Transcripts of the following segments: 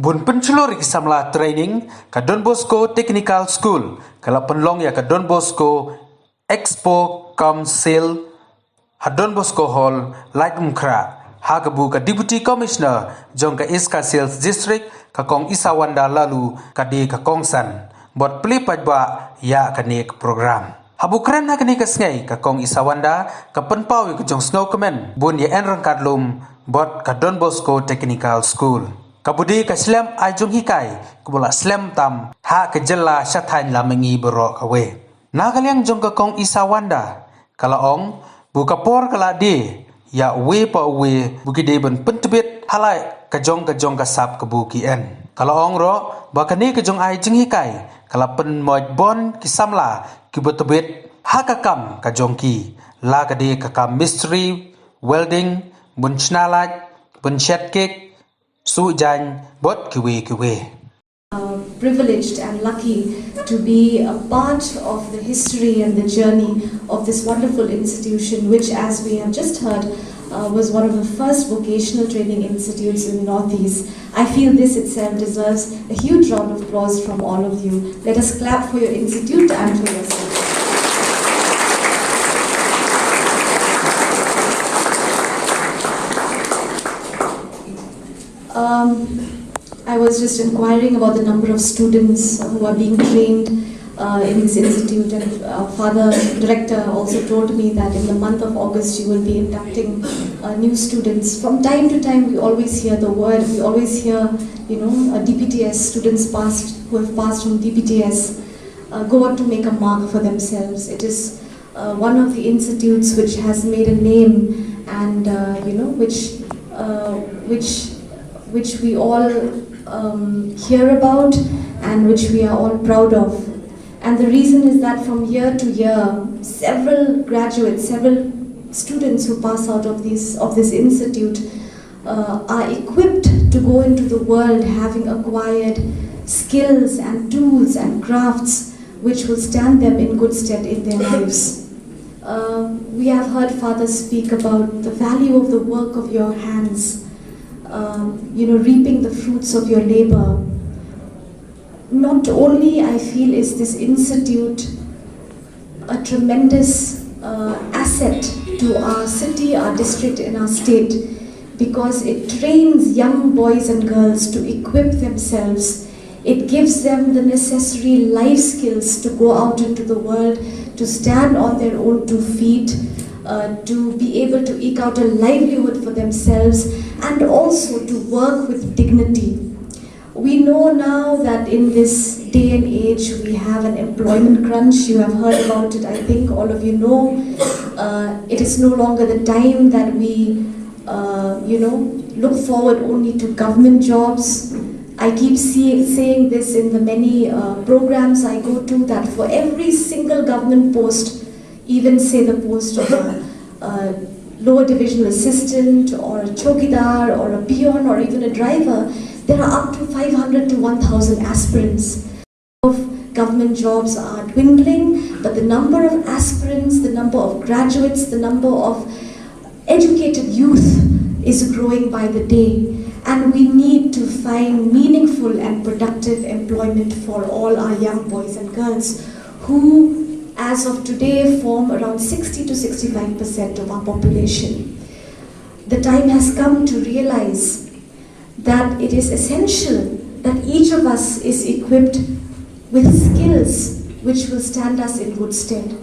Bun pencelur samla training ka Don Bosco Technical School kala penlong ya ka Don Bosco Expo Council ha Don Bosco Hall Light Mukra ha kabu ka Deputy Commissioner jong ka Iska Sales District ka kong Isawanda lalu ka di ka Kongsan bot pelipaj ba ya ka nik program habu keren ha ka nik sngei ka kong Isawanda ka penpawi ka jong snow kemen bun ya en rangkadlum bot ka Don Bosco Technical School Kabudi ka slam ajung hikai kubula slam tam ha ke jela syathain la mengi bero kawe nagaliang jong ka kong Isawanda kala ong buka por kala di ya we pa we buki de ben pentebit halai ka jong ka sap kebuki en kala ong ro bakani ka jong ajung hikai kala pen moj bon ki samla ki betebit ha ka kam ka jong ki la ka de ka kam mystery welding bun chnalaj bun shet cake Sujan bot kiwe. Privileged and lucky to be a part of the history and the journey of this wonderful institution, which, as we have just heard, was one of the first vocational training institutes in the Northeast. I feel this itself deserves a huge round of applause from all of you. Let us clap for your institute and for yourself. I was just inquiring about the number of students who are being trained in this institute, and Father Director also told me that in the month of August you will be inducting new students. From time to time we always hear the word, we always hear, DPTS, students who have passed from DPTS go on to make a mark for themselves. It is one of the institutes which has made a name and which we all hear about and which we are all proud of. And the reason is that from year to year, several graduates, several students who pass out of this institute are equipped to go into the world having acquired skills and tools and crafts which will stand them in good stead in their lives. We have heard Father speak about the value of the work of your hands. Reaping the fruits of your labor. Not only, I feel, is this institute a tremendous asset to our city, our district, and our state, because it trains young boys and girls to equip themselves. It gives them the necessary life skills to go out into the world, to stand on their own 2 feet, to be able to eke out a livelihood for themselves, and also to work with dignity. We know now that in this day and age we have an employment crunch. You have heard about it, I think all of you know. It is no longer the time that we look forward only to government jobs. I keep saying this in the many programs I go to, that for every single government post, even say the post of a lower divisional assistant or a chokidar or a peon or even a driver, there are up to 500 to 1,000 aspirants. Of government jobs are dwindling, but the number of aspirants, the number of graduates, the number of educated youth is growing by the day. And we need to find meaningful and productive employment for all our young boys and girls who, as of today, form around 60 to 65% of our population. The time has come to realize that it is essential that each of us is equipped with skills which will stand us in good stead.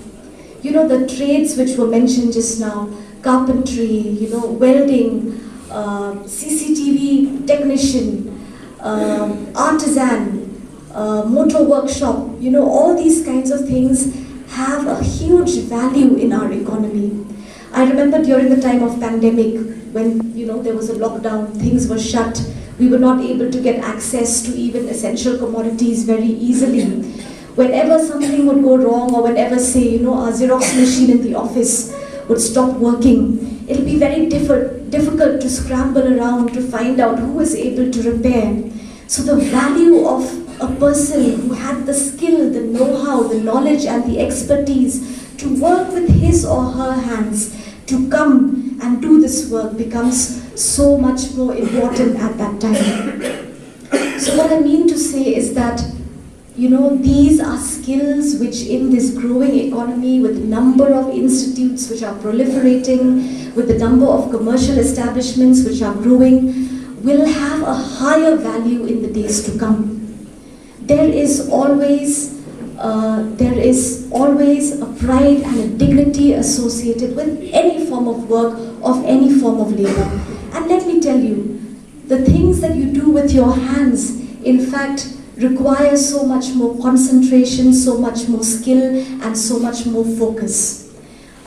The trades which were mentioned just now, carpentry, welding, CCTV technician, artisan, motor workshop, all these kinds of things have a huge value in our economy. I remember during the time of pandemic, when there was a lockdown, things were shut, we were not able to get access to even essential commodities very easily. Whenever something would go wrong, or whenever, say, our Xerox machine in the office would stop working, it'll be very difficult to scramble around to find out who is able to repair. So the value of a person who had the skill, the know-how, the knowledge and the expertise to work with his or her hands to come and do this work becomes so much more important at that time. So what I mean to say is that, these are skills which in this growing economy, with the number of institutes which are proliferating, with the number of commercial establishments which are growing, will have a higher value in the days to come. There is always a pride and a dignity associated with any form of work, of any form of labor. And let me tell you, the things that you do with your hands, in fact, require so much more concentration, so much more skill, and so much more focus.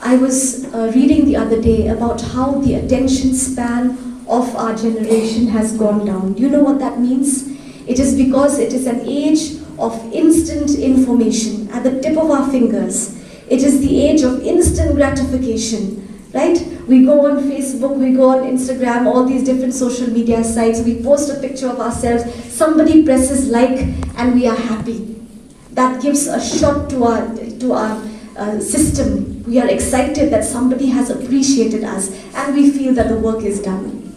I was reading the other day about how the attention span of our generation has gone down. Do you know what that means? It is because it is an age of instant information at the tip of our fingers. It is the age of instant gratification, right? We go on Facebook, we go on Instagram, all these different social media sites, we post a picture of ourselves, somebody presses like, and we are happy. That gives a shot to our system. We are excited that somebody has appreciated us, and we feel that the work is done.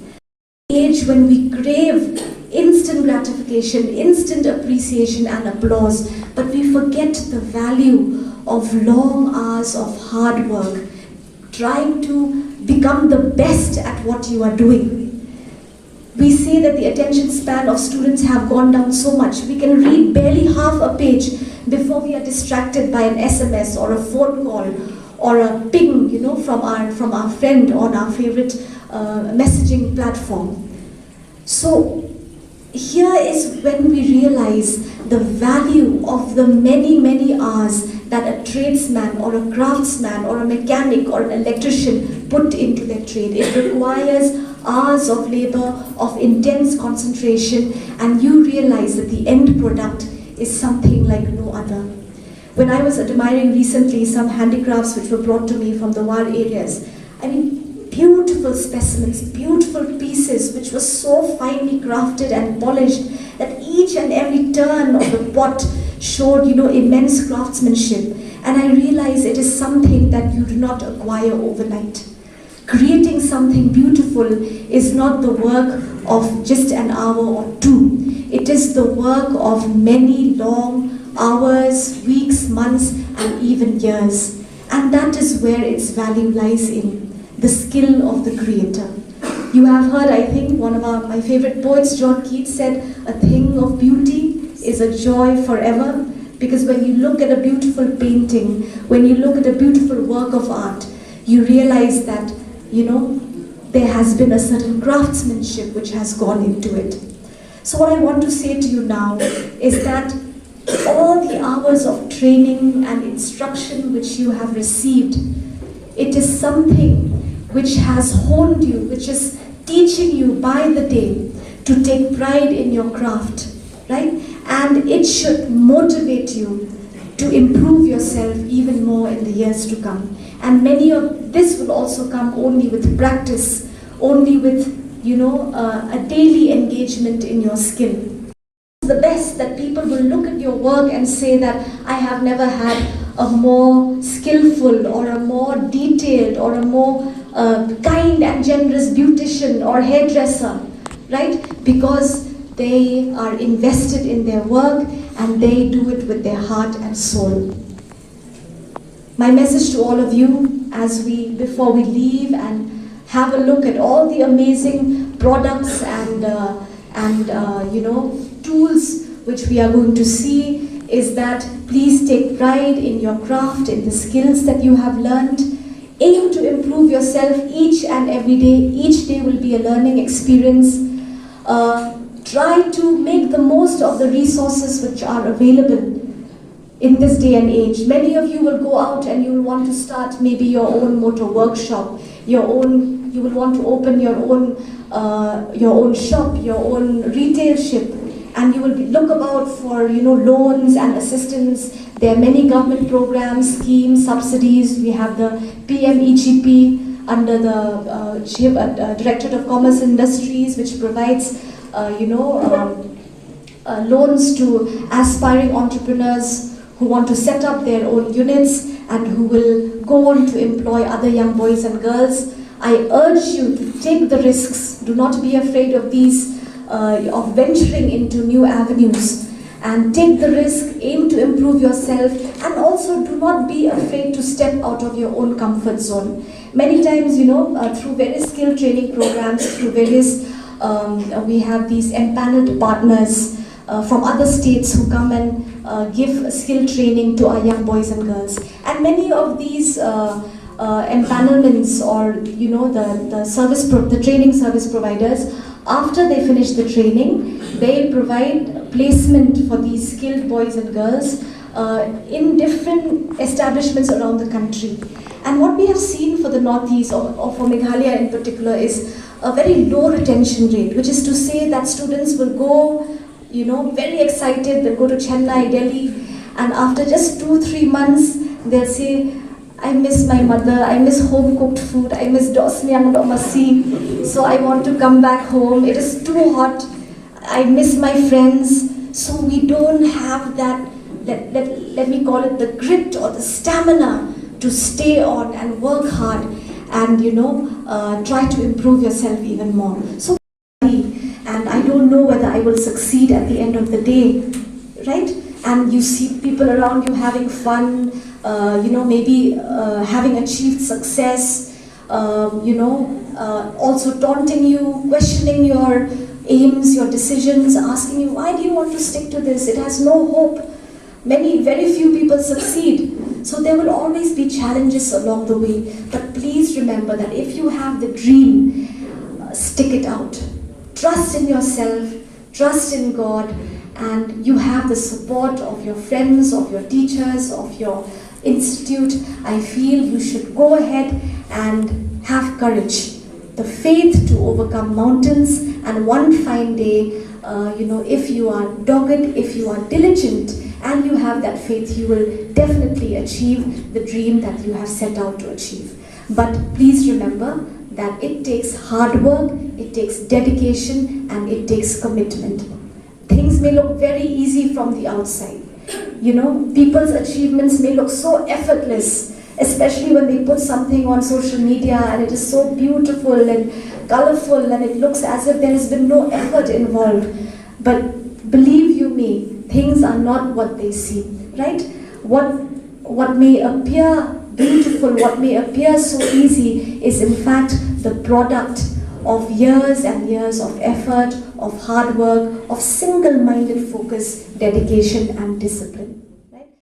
Age when we crave instant gratification, instant appreciation and applause, but we forget the value of long hours of hard work, trying to become the best at what you are doing. We say that the attention span of students have gone down so much. We can read barely half a page before we are distracted by an SMS or a phone call or a ping, from our friend on our favorite messaging platform. So here is when we realize the value of the many, many hours that a tradesman or a craftsman or a mechanic or an electrician put into their trade. It requires hours of labor, of intense concentration, and you realize that the end product is something like no other. When I was admiring recently some handicrafts which were brought to me from the War areas, beautiful specimens, beautiful pieces which were so finely crafted and polished that each and every turn of the pot showed, immense craftsmanship. And I realized it is something that you do not acquire overnight. Creating something beautiful is not the work of just an hour or two. It is the work of many long hours, weeks, months, and even years. And that is where its value lies in. The skill of the creator. You have heard, I think, one of my favorite poets, John Keats, said, "A thing of beauty is a joy forever." Because when you look at a beautiful painting, when you look at a beautiful work of art, you realize that, there has been a certain craftsmanship which has gone into it. So what I want to say to you now is that all the hours of training and instruction which you have received, it is something which has honed you, which is teaching you by the day to take pride in your craft, right? And it should motivate you to improve yourself even more in the years to come. And many of this will also come only with practice, only with, a daily engagement in your skill. The best that people will look at your work and say that I have never had a more skillful or a more detailed or a more kind and generous beautician or hairdresser, right? Because they are invested in their work and they do it with their heart and soul. My message to all of you before we leave and have a look at all the amazing products and tools which we are going to see is that please take pride in your craft, in the skills that you have learned. Aim to improve yourself each and every day. Each day will be a learning experience. Try to make the most of the resources which are available in this day and age. Many of you will go out and you will want to start maybe your own motor workshop, you will want to open your own shop, your own retailship, and you will look about for loans and assistance. There are many government programs, schemes, subsidies. We have the PMEGP under the Directorate of Commerce and Industries, which provides loans to aspiring entrepreneurs who want to set up their own units and who will go on to employ other young boys and girls. I urge you to take the risks. Do not be afraid of these of venturing into new avenues. And take the risk, aim to improve yourself, and also do not be afraid to step out of your own comfort zone. Many times, through various skill training programs, through various, we have these empaneled partners from other states who come and give skill training to our young boys and girls. And many of these empanelments, or the training service providers, after they finish the training, they provide placement for these skilled boys and girls in different establishments around the country. And what we have seen for the Northeast, or for Meghalaya in particular, is a very low retention rate, which is to say that students will go, very excited, they'll go to Chennai, Delhi, and after just 2-3 months, they'll say, I miss my mother, I miss home cooked food, I miss dosniang domasi, so I want to come back home, it is too hot, I miss my friends. So we don't have that, let me call it the grit or the stamina to stay on and work hard and try to improve yourself even more. So, and I don't know whether I will succeed at the end of the day, right? And you see people around you having fun, maybe having achieved success, also taunting you, questioning your aims, your decisions, asking you, why do you want to stick to this? It has no hope. Very few people succeed. So there will always be challenges along the way. But please remember that if you have the dream, stick it out. Trust in yourself, trust in God, and you have the support of your friends, of your teachers, of your institute. I feel you should go ahead and have courage, the faith to overcome mountains, and one fine day, if you are dogged, if you are diligent, and you have that faith, you will definitely achieve the dream that you have set out to achieve. But please remember that it takes hard work, it takes dedication, and it takes commitment. Things may look very easy from the outside. People's achievements may look so effortless, especially when they put something on social media and it is so beautiful and colorful and it looks as if there has been no effort involved. But believe you me, things are not what they seem, right? What may appear beautiful, what may appear so easy is in fact the product of years and years of effort, of hard work, of single-minded focus, dedication and discipline.